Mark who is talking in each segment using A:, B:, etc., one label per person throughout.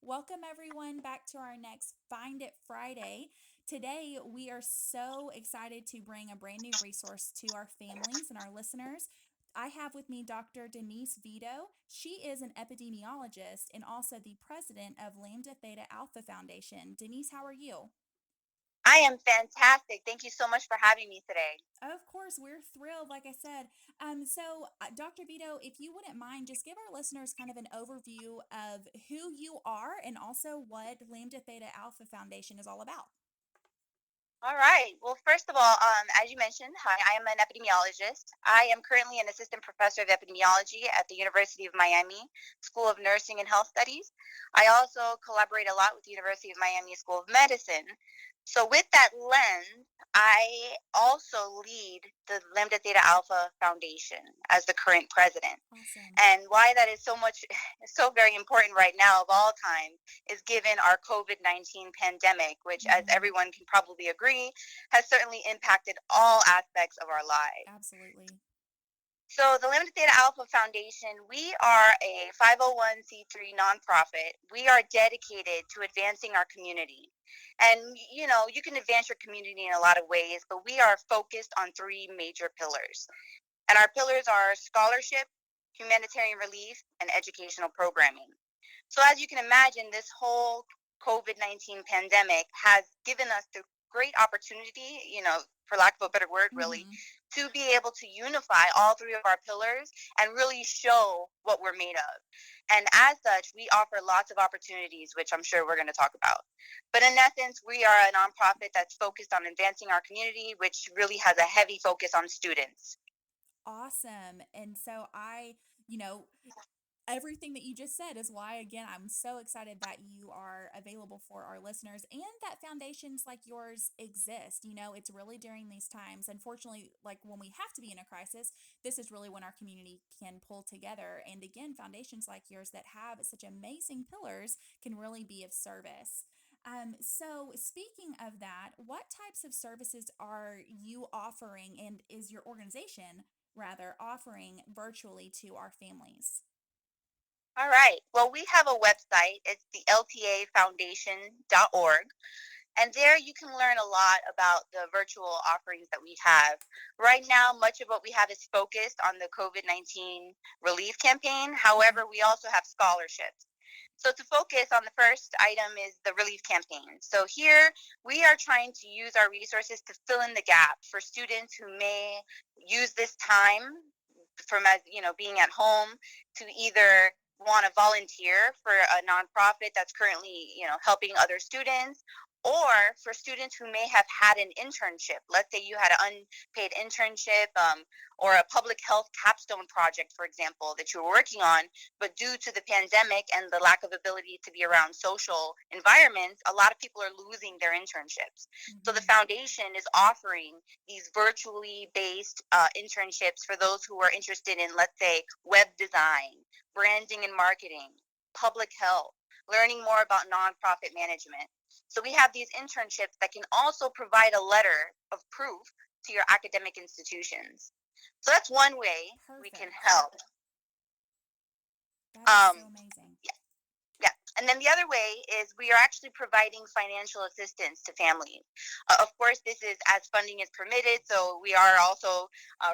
A: Welcome, everyone, back to our next Find It Friday. Today, we are so excited to bring a brand new resource to our families and our listeners. I have with me Dr. Denise Vito. She is an epidemiologist and also the president of Lambda Theta Alpha Foundation. Denise, how are you?
B: I am fantastic. Thank you so much for having me today.
A: Of course, we're thrilled, like I said. Dr. Vito, if you wouldn't mind, just give our listeners kind of an overview of who you are and also what Lambda Theta Alpha Foundation is all about.
B: All right. Well, first of all, as you mentioned, hi, I am an epidemiologist. I am currently an assistant professor of epidemiology at the University of Miami School of Nursing and Health Studies. I also collaborate a lot with the University of Miami School of Medicine. So, with that lens, I also lead the Lambda Theta Alpha Foundation as the current president.
A: Awesome.
B: And why that is so much, so very important right now of all time is given our COVID-19 pandemic, which, as
A: Hmm.
B: everyone can probably agree, has certainly impacted all aspects of our lives.
A: Absolutely.
B: So, the Lambda Theta Alpha Foundation, we are a 501c3 nonprofit. We are dedicated to advancing our community. And, you can advance your community in a lot of ways, but we are focused on three major pillars. And our pillars are scholarship, humanitarian relief, and educational programming. So, as you can imagine, this whole COVID-19 pandemic has given us the great opportunity, for lack of a better word, really,
A: Hmm.
B: to be able to unify all three of our pillars and really show what we're made of. And as such, we offer lots of opportunities, which I'm sure we're going to talk about. But in essence, we are a nonprofit that's focused on advancing our community, which really has a heavy focus on students.
A: Awesome. You know, everything that you just said is why, again, I'm so excited that you are available for our listeners and that foundations like yours exist. It's really during these times, unfortunately, like when we have to be in a crisis, this is really when our community can pull together. And again, foundations like yours that have such amazing pillars can really be of service. So speaking of that, what types of services are you offering and is your organization rather offering virtually to our families?
B: All right. Well, we have a website. It's the ltafoundation.org. And there you can learn a lot about the virtual offerings that we have. Right now, much of what we have is focused on the COVID-19 relief campaign.
A: Okay.
B: However, we also have scholarships. So, to focus on the first item is the relief campaign. So, here we are trying to use our resources to fill in the gap for students who may use this time from, as being at home, to either want to volunteer for a nonprofit that's currently helping other students, or for students who may have had an internship. Let's say you had an unpaid internship, or a public health capstone project, for example, that you were working on, but due to the pandemic and the lack of ability to be around social environments, a lot of people are losing their internships. So the
A: Hmm.
B: foundation is offering these virtually based internships for those who are interested in, let's say, web design, branding and marketing, public health, learning more about nonprofit management. So we have these internships that can also provide a letter of proof to your academic institutions. So that's one way we can
A: Perfect.
B: help.
A: That is so
B: Um,
A: amazing.
B: yeah, yeah. And then the other way is we are actually providing financial assistance to families. Of course, this is as funding is permitted. So we are also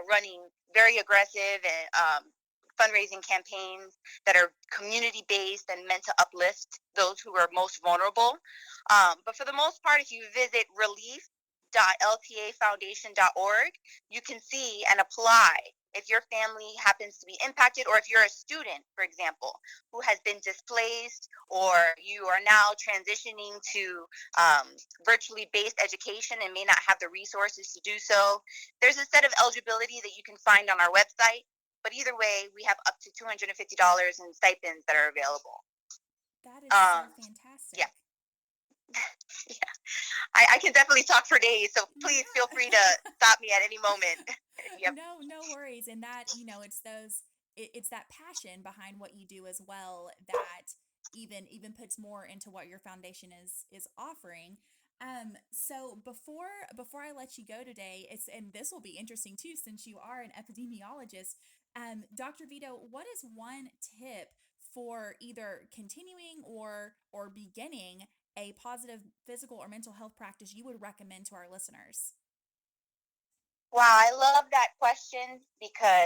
B: running very aggressive and fundraising campaigns that are community based and meant to uplift those who are most vulnerable. But for the most part, if you visit relief.ltafoundation.org, you can see and apply if your family happens to be impacted, or if you're a student, for example, who has been displaced, or you are now transitioning to virtually based education and may not have the resources to do so. There's a set of eligibility that you can find on our website. But either way, we have up to $250 in stipends that are available.
A: That is so
B: Um, yeah,
A: fantastic.
B: yeah. I can definitely talk for days, so please feel free to
A: Yeah.
B: stop me at any moment. If you have,
A: No worries. And that, it's that passion behind what you do as well that even puts more into what your foundation is offering. So before I let you go today, and this will be interesting too, since you are an epidemiologist. Dr. Vito, what is one tip for either continuing or beginning a positive physical or mental health practice you would recommend to our listeners?
B: Wow, I love that question because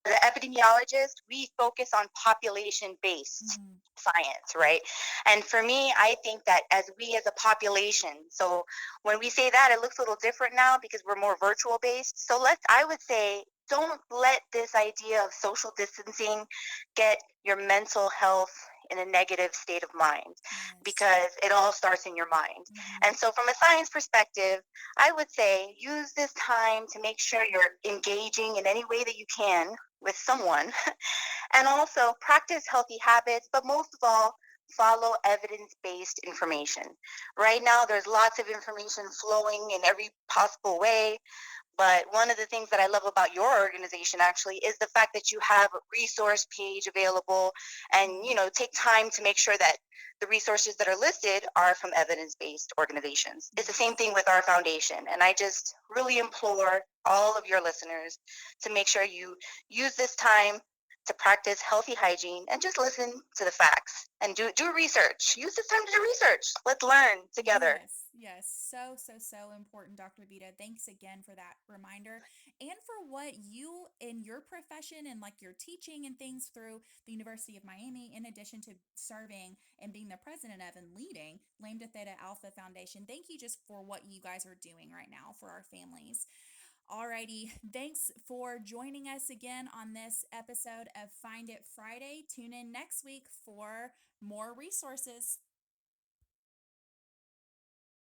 B: the epidemiologist, we focus on population based
A: Mm-hmm.
B: science, right? And for me, I think that as we as a population, so when we say that, it looks a little different now because we're more virtual based. So I would say, don't let this idea of social distancing get your mental health in a negative state of mind
A: Yes.
B: because it all starts in your mind.
A: Mm-hmm.
B: And so, from a science perspective, I would say use this time to make sure you're engaging in any way that you can with someone and also practice healthy habits, but most of all, follow evidence based information. Right now, there's lots of information flowing in every possible way. But one of the things that I love about your organization actually is the fact that you have a resource page available and
A: Yeah.
B: take time to make sure that the resources that are listed are from evidence-based organizations. It's the same
A: Yes.
B: thing with our foundation. And I just really implore all of your listeners to make sure you use this time to practice healthy hygiene and just listen to the facts and do research. Use this time to do research. Let's learn together.
A: Yes, yes. So, so, so important, Dr. Vita. Thanks again for that reminder and for what you in your profession and like your teaching and things through the University of Miami, in addition to serving and being the president of and leading Lambda Theta Alpha Foundation. Thank you just for what you guys are doing right now for our families. Alrighty, thanks for joining us again on this episode of Find It Friday. Tune in next week for more resources.